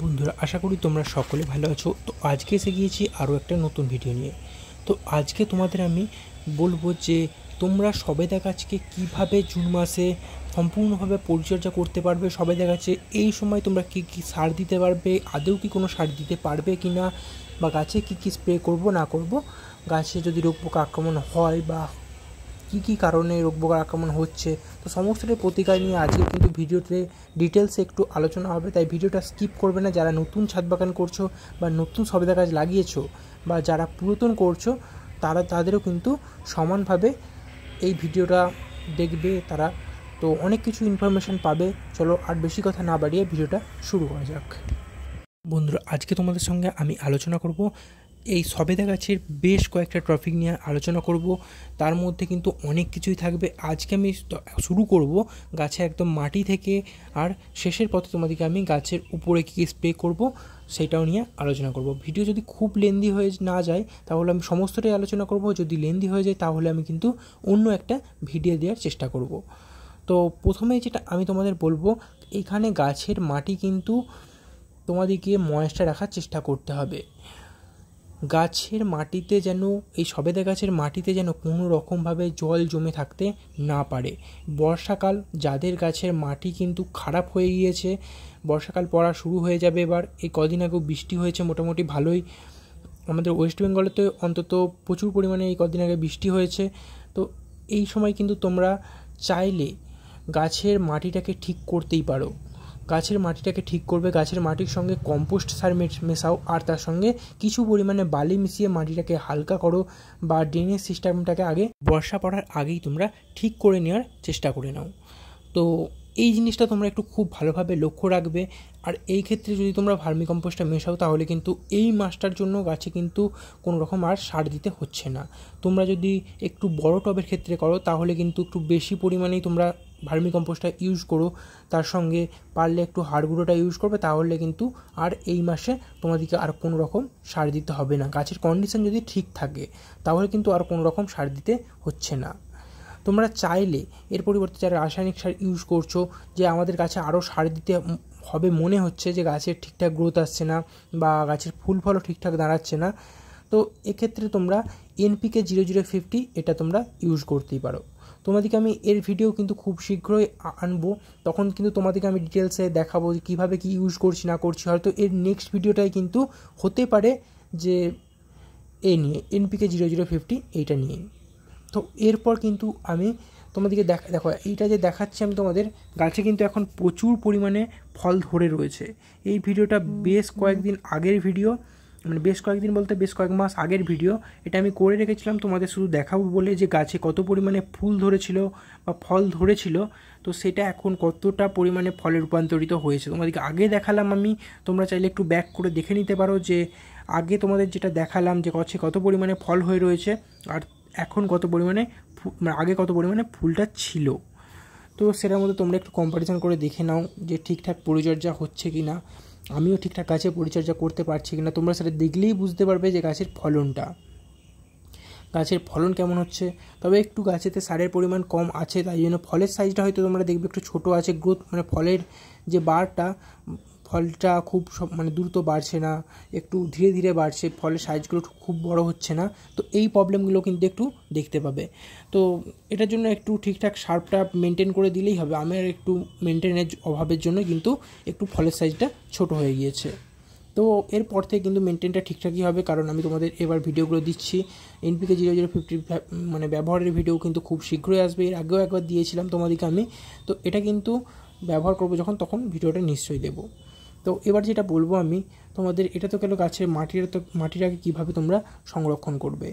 বন্ধুরা, আশা করি তোমরা সকলে ভালো আছো। তো আজকে এসে গিয়েছি আরও একটা নতুন ভিডিও নিয়ে। তো আজকে তোমাদের আমি বলবো যে তোমরা সবেদা গাছকে কীভাবে জুন মাসে সম্পূর্ণভাবে পরিচর্যা করতে পারবে। সবেদা গাছে এই সময় তোমরা কী কী সার দিতে পারবে, আদৌ কি কোনো সার দিতে পারবে কি না, বা গাছে কী কী স্প্রে করব না করব, গাছে যদি রোগ পোকা আক্রমণ হয় বা কী কী কারণে রোগ পোকার আক্রমণ হচ্ছে, তো সমস্তটার প্রতিকার নিয়ে আজকে কিন্তু ভিডিওতে ডিটেলসে একটু আলোচনা হবে। তাই ভিডিওটা স্কিপ করবে না। যারা নতুন ছাদ বাগান করছো বা নতুন সবেদা গাছ লাগিয়েছো বা যারা পুরাতন করছো, তাদেরও কিন্তু সমানভাবে এই ভিডিওটা দেখবে তারা। তো অনেক কিছু ইনফরমেশান পাবে। চলো আর বেশি কথা না বাড়িয়ে ভিডিওটা শুরু করা যাক। বন্ধুরা, আজকে তোমাদের সঙ্গে আমি আলোচনা করব এই সবেদা গাছের বেশ কয়েকটা টপিক নিয়ে আলোচনা করব। তার মধ্যে কিন্তু অনেক কিছুই থাকবে। আজকে আমি শুরু করব গাছে একদম মাটি থেকে, আর শেষের পথে তোমাদেরকে আমি গাছের উপরে কী স্প্রে করব সেটাও নিয়ে আলোচনা করব। ভিডিও যদি খুব লেন্দি হয়ে না যায় তাহলে আমি সমস্তটাই আলোচনা করব। যদি লেন্দি হয়ে যায় তাহলে আমি কিন্তু অন্য একটা ভিডিও দেওয়ার চেষ্টা করব। তো প্রথমে যেটা আমি তোমাদের বলবো, এখানে গাছের মাটি কিন্তু তোমাদেরকে ময়েশ্চার রাখার চেষ্টা করতে হবে। গাছের মাটিতে যেন, এই সবেদা গাছের মাটিতে যেন কোনো রকমভাবে জল জমে থাকতে না পারে। বর্ষাকাল, যাদের গাছের মাটি কিন্তু খারাপ হয়ে গিয়েছে, বর্ষাকাল পড়া শুরু হয়ে যাবে এবার। এই কদিন আগেও বৃষ্টি হয়েছে মোটামুটি ভালোই, আমাদের ওয়েস্ট বেঙ্গলেতে অন্তত প্রচুর পরিমাণে এই কদিন আগে বৃষ্টি হয়েছে। তো এই সময় কিন্তু তোমরা চাইলে গাছের মাটিটাকে ঠিক করতেই পারো। গাছের মাটিটাকে ঠিক করবে, গাছের মাটির সঙ্গে কম্পোস্ট সার মেশাও, আর তার সঙ্গে কিছু পরিমাণে বালি মিশিয়ে মাটিটাকে হালকা করো, বা ড্রেনেজ সিস্টেমটাকে আগে বর্ষা পড়ার আগেই তোমরা ঠিক করে নেওয়ার চেষ্টা করে নাও। তো এই জিনিসটা তোমরা একটু খুব ভালোভাবে লক্ষ্য রাখবে। আর এই ক্ষেত্রে যদি তোমরা ভার্মি কম্পোস্টটা মেশাও তাহলে কিন্তু এই মাসটার জন্য গাছে কিন্তু কোনো রকম আর সার দিতে হচ্ছে না। তোমরা যদি একটু বড় টবের ক্ষেত্রে করো তাহলে কিন্তু একটু বেশি পরিমাণেই তোমরা ভার্মি কম্পোস্টটা ইউজ করো, তার সঙ্গে পারলে একটু হাড় গুঁড়োটা ইউজ করবে, তাহলে কিন্তু আর এই মাসে তোমাদেরকে আর কোনো রকম সার দিতে হবে না। গাছের কন্ডিশন যদি ঠিক থাকে তাহলে কিন্তু আর কোনো রকম সার দিতে হচ্ছে না। তোমরা চাইলে এর পরিবর্তে যারা রাসায়নিক সার ইউজ করছো, যে আমাদের গাছে আরও সার দিতে হবে, মনে হচ্ছে যে গাছের ঠিকঠাক গ্রোথ আসছে না বা গাছের ফুল ফলও ঠিকঠাক দাঁড়াচ্ছে না, তো এক্ষেত্রে তোমরা NPK 0050 এটা তোমরা ইউজ করতেই পারো। তোমাদেরকে আমি এর ভিডিও কিন্তু খুব শীঘ্রই আনবো, তখন কিন্তু তোমাদেরকে আমি ডিটেলসে দেখাবো যে কীভাবে কী ইউজ করছি না করছি। হয়তো এর নেক্সট ভিডিওটাই কিন্তু হতে পারে যে এ নিয়ে NPK 0050 এইটা নিয়ে। তো এরপর কিন্তু আমি তোমাদেরকে দেখো এইটা যে দেখাচ্ছি আমি তোমাদের, গাছে কিন্তু এখন প্রচুর পরিমাণে ফল ধরে রয়েছে। এই ভিডিওটা বেশ কয়েকদিন আগের ভিডিও, মানে বেশ কয়েকদিন বলতে বেশ কয়েক মাস আগের ভিডিও। এটা আমি করে রেখেছিলাম তোমাদের শুধু দেখাবো বলে যে গাছে কত পরিমাণে ফুল ধরেছিল বা ফল ধরেছিল, তো সেটা এখন কতটা পরিমাণে ফলে রূপান্তরিত হয়েছে তোমাদেরকে আগে দেখালাম আমি। তোমরা চাইলে একটু ব্যাক করে দেখে নিতে পারো যে আগে তোমাদের যেটা দেখালাম যে গাছে কত পরিমাণে ফল হয়ে রয়েছে আর এখন কত পরিমাণে, আগে কত পরিমাণে ফুলটা ছিল। তো সেটার মধ্যে তোমরা একটু কম্প্যারিজন করে দেখে নাও যে ঠিকঠাক পরিচর্যা হচ্ছে কি না, আমিও ঠিকঠাক গাছের পরিচর্যা করতে পারছি কি না। তোমরা সেটা দেখলেই বুঝতে পারবে যে গাছের ফলন কেমন হচ্ছে। তবে একটু গাছেতে সারের পরিমাণ কম আছে, তাই জন্য ফলের সাইজটা হয়তো তোমরা দেখবে একটু ছোটো আছে। গ্রোথ মানে ফলের যে বারটা, ফলটা খুব মানে দ্রুত বাড়ছে না, একটু ধীরে ধীরে বাড়ছে, ফলের সাইজগুলো খুব বড় হচ্ছে না। তো এই প্রবলেমগুলো কিন্তু একটু দেখতে পাবে। তো এটার জন্য একটু ঠিকঠাক সারটা মেনটেন করে দিলেই হবে। আমার একটু মেনটেনের অভাবের জন্য কিন্তু একটু ফলের সাইজটা ছোট হয়ে গিয়েছে। তো এরপর থেকে কিন্তু মেনটেনটা ঠিকঠাকই হবে, কারণ আমি তোমাদের এবার ভিডিওগুলো দিচ্ছি। NPK 0050 মানে ব্যবহারের ভিডিও কিন্তু খুব শীঘ্রই আসবে। এর আগেও একবার দিয়েছিলাম তোমাদেরকে আমি, তো এটা কিন্তু ব্যবহার করবো যখন তখন ভিডিওটা নিশ্চয়ই দেবো। তো এবার যেটা বলবো আমি তোমাদের, এটা তো গেল গাছের মাটিটাকে কীভাবে তোমরা সংরক্ষণ করবে।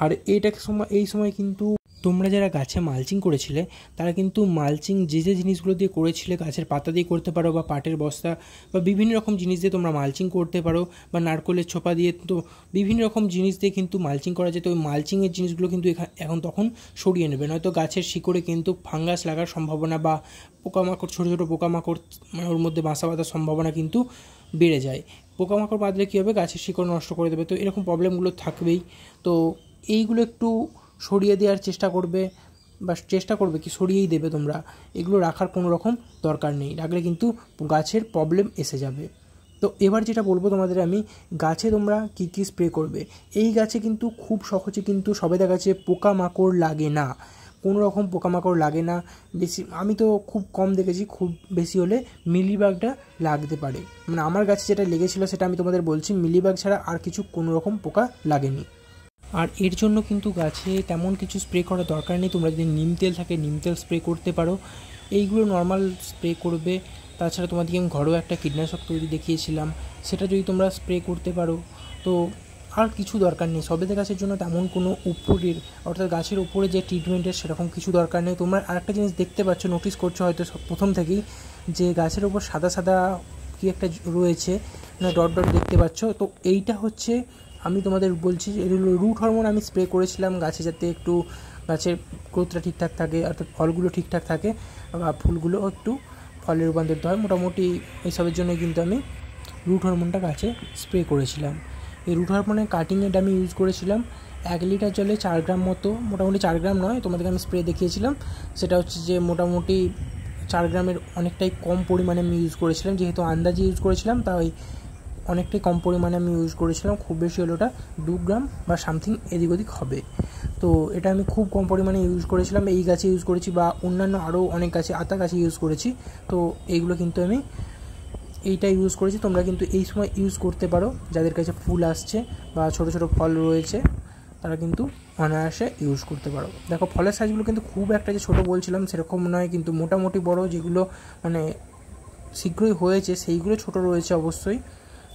আর এই সময় কিন্তু তোমরা যারা গাছে মালচিং করেছিলে তারা কিন্তু মালচিং যে জিনিসগুলো দিয়ে করেছিলে, গাছের পাতা দিয়ে করতে পারো বা পাটের বস্তা বা বিভিন্ন রকম জিনিস দিয়ে তোমরা মালচিং করতে পারো, বা নারকেলের ছোপা দিয়ে, তো বিভিন্ন রকম জিনিস দিয়ে কিন্তু মালচিং করা যেত। ওই মালচিংয়ের জিনিসগুলো কিন্তু এখন তখন সরিয়ে নেবে, নয়তো গাছের শিকড়ে কিন্তু ফাঙ্গাস লাগার সম্ভাবনা বা পোকামাকড়, ছোটো ছোটো পোকামাকড় মানে ওর মধ্যে বাসা বাঁধার সম্ভাবনা কিন্তু বেড়ে যায়। পোকামাকড় বাঁধলে কী হবে, গাছের শিকড় নষ্ট করে দেবে। তো এরকম প্রবলেমগুলো থাকবেই। তো এইগুলো একটু সরিয়ে দেওয়ার চেষ্টা করবে। বা চেষ্টা করবে কি সরিয়েই দেবে তোমরা। এগুলো রাখার কোনো রকম দরকার নেই, রাখলে কিন্তু গাছের প্রবলেম এসে যাবে। তো এবার যেটা বলবো তোমাদের আমি, গাছে তোমরা কী কী স্প্রে করবে। এই গাছে কিন্তু খুব সহজে কিন্তু সবেদা গাছে পোকামাকড় লাগে না, কোনো রকম পোকামাকড় লাগে না। বেশি আমি তো খুব কম দেখেছি, খুব বেশি হলে মিলিবাগটা লাগতে পারে। মানে আমার গাছে যেটা লেগেছিলো সেটা আমি তোমাদের বলছি, মিলিবাগ ছাড়া আর কিছু কোনো রকম পোকা লাগেনি। আর এর জন্য কিন্তু গাছে তেমন কিছু স্প্রে করার দরকার নেই। তোমরা যদি নিম তেল থাকে নিম তেল স্প্রে করতে পারো, এইগুলো নর্মাল স্প্রে করবে। তাছাড়া তোমাদেরকে আমি ঘরোয়া একটা কীটনাশক তৈরি দেখিয়েছিলাম, সেটা যদি তোমরা স্প্রে করতে পারো তো আর কিছু দরকার নেই। সবেদা গাছের জন্য তেমন কোনো উপরের অর্থাৎ গাছের উপরে যে ট্রিটমেন্টের সেরকম কিছু দরকার নেই। তোমরা আরেকটা জিনিস দেখতে পাচ্ছ, নোটিস করছো হয়তো প্রথম থেকেই, যে গাছের ওপর সাদা সাদা কি একটা রয়েছে, না ডট ডট দেখতে পাচ্ছ। তো এইটা হচ্ছে, আমি তোমাদের বলছি যে এগুলো রুট হরমোন আমি স্প্রে করেছিলাম গাছে, যাতে একটু গাছের গ্রোথটা ঠিকঠাক থাকে, অর্থাৎ ফলগুলো ঠিকঠাক থাকে বা ফুলগুলো একটু ফলে রূপান্তরিত হয়। মোটামুটি এইসবের জন্য কিন্তু আমি রুট হরমোনটা গাছে স্প্রে করেছিলাম। এই রুট হরমোনের কাটিংয়েটা আমি ইউজ করেছিলাম 1 লিটার জলে 4 গ্রাম মতো, মোটামুটি 4 গ্রাম নয়, তোমাদেরকে আমি স্প্রে দেখিয়েছিলাম। সেটা হচ্ছে যে মোটামুটি 4 গ্রামের অনেকটাই কম পরিমাণে আমি ইউজ করেছিলাম, যেহেতু আন্দাজে ইউজ করেছিলাম তাই অনেকটাই কম পরিমাণে আমি ইউজ করেছিলাম। খুব বেশি হলে ওটা 2 গ্রাম বা সামথিং এদিক ওদিক হবে। তো এটা আমি খুব কম পরিমাণে ইউজ করেছিলাম, এই গাছে ইউজ করেছি বা অন্যান্য আরও অনেক গাছে, আতা গাছে ইউজ করেছি। তো এইগুলো কিন্তু আমি এইটা ইউজ করেছি। তোমরা কিন্তু এই সময় ইউজ করতে পারো, যাদের কাছে ফুল আসছে বা ছোটো ছোটো ফল রয়েছে তারা কিন্তু অনায়াসে ইউজ করতে পারো। দেখো ফলের সাইজগুলো কিন্তু খুব একটা যে ছোটো বলছিলাম সেরকম নয়, কিন্তু মোটামুটি বড়, যেগুলো মানে শীঘ্রই হয়েছে সেইগুলো ছোট রয়েছে অবশ্যই,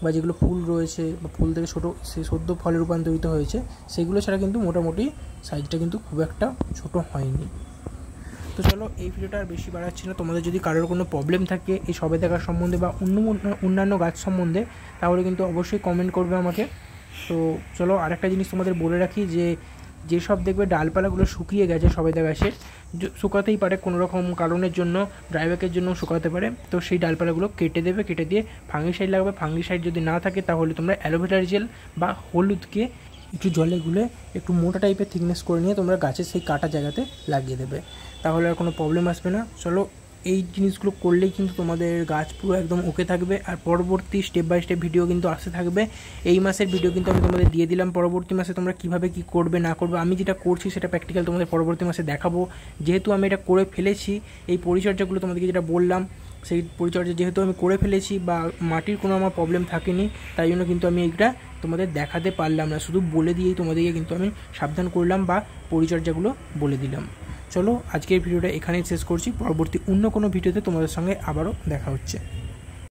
বা যেগুলো ফুল রয়েছে বা ফুল থেকে ছোটো সে সদ্য ফলে রূপান্তরিত হয়েছে সেগুলো ছাড়া কিন্তু মোটামুটি সাইজটা কিন্তু খুব একটা ছোট হয়নি। তো চলো এই ভিডিওটা আর বেশি বাড়াচ্ছি না। তোমাদের যদি কারোর কোনো প্রবলেম থাকে এই সবেদা গাছ সম্বন্ধে বা অন্যান্য গাছ সম্বন্ধে, তাহলে কিন্তু অবশ্যই কমেন্ট করবে আমাকে। তো চলো আরেকটা জিনিস তোমাদের বলে রাখি, যেসব দেখবে ডালপালাগুলো শুকিয়ে গেছে সবেদা গাছের, শুকাতেই পারে কোনো রকম কারণের জন্য, ড্রাইব্যাকের জন্য শুকাতে পারে, তো সেই ডালপালাগুলো কেটে দেবে, কেটে দিয়ে ফাঙ্গিসাইড লাগবে। ফাঙ্গিসাইড যদি না থাকে তাহলে তোমরা অ্যালোভেরার জেল বা হলুদকে একটু জলে গুলে একটু মোটা টাইপের থিকনেস করে নিয়ে তোমরা গাছের সেই কাটা জায়গাতে লাগিয়ে দেবে, তাহলে আর কোনো প্রবলেম আসবে না। চলো এই জিনিসগুলো করলেই কিন্তু তোমাদের গাছ পুরো একদম ওকে থাকবে। আর পরবর্তী স্টেপ বাই স্টেপ ভিডিও কিন্তু আসতে থাকবে। এই মাসের ভিডিও কিন্তু আমি তোমাদের দিয়ে দিলাম, পরবর্তী মাসে তোমরা কীভাবে কী করবে না করবে, আমি যেটা করছি সেটা প্র্যাকটিক্যাল তোমাদের পরবর্তী মাসে দেখাবো। যেহেতু আমি এটা করে ফেলেছি, এই পরিচর্যাগুলো তোমাদেরকে যেটা বললাম সেই পরিচর্যা যেহেতু আমি করে ফেলেছি বা মাটির কোনো আমার প্রবলেম থাকেনি, তাই জন্য কিন্তু আমি এইটা তোমাদের দেখাতে পারলাম না, শুধু বলে দিয়েই তোমাদেরকে কিন্তু আমি সাবধান করলাম বা পরিচর্যাগুলো বলে দিলাম। চলো আজকের ভিডিওটা এখানেই শেষ করছি, পরবর্তী অন্য কোনো ভিডিওতে তোমাদের সঙ্গে আবারও দেখা হচ্ছে।